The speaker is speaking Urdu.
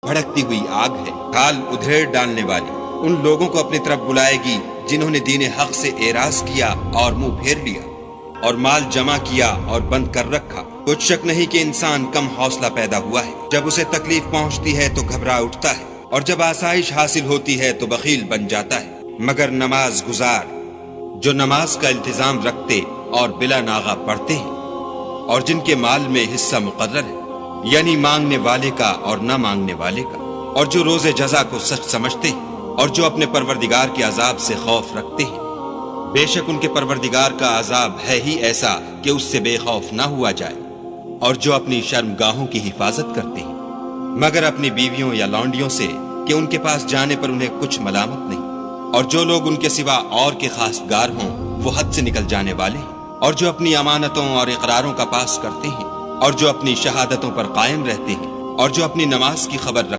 بھڑکتی ہوئی آگ ہے، کھال ادھیڑ ڈالنے والی۔ ان لوگوں کو اپنی طرف بلائے گی جنہوں نے دین حق سے اعراض کیا اور منہ پھیر لیا، اور مال جمع کیا اور بند کر رکھا۔ کچھ شک نہیں کہ انسان کم حوصلہ پیدا ہوا ہے، جب اسے تکلیف پہنچتی ہے تو گھبرا اٹھتا ہے، اور جب آسائش حاصل ہوتی ہے تو بخیل بن جاتا ہے۔ مگر نماز گزار جو نماز کا التزام رکھتے اور بلا ناغہ پڑھتے ہیں، اور جن کے مال میں حصہ مقرر ہے، یعنی مانگنے والے کا اور نہ مانگنے والے کا، اور جو روز جزا کو سچ سمجھتے ہیں، اور جو اپنے پروردگار کے عذاب سے خوف رکھتے ہیں۔ بے شک ان کے پروردگار کا عذاب ہے ہی ایسا کہ اس سے بے خوف نہ ہوا جائے۔ اور جو اپنی شرمگاہوں کی حفاظت کرتے ہیں، مگر اپنی بیویوں یا لونڈیوں سے کہ ان کے پاس جانے پر انہیں کچھ ملامت نہیں، اور جو لوگ ان کے سوا اور کے خاص گار ہوں وہ حد سے نکل جانے والے ہیں، اور جو اپنی امانتوں اور اقراروں کا پاس کرتے ہیں، اور جو اپنی شہادتوں پر قائم رہتے ہیں، اور جو اپنی نماز کی خبر رکھتے ہیں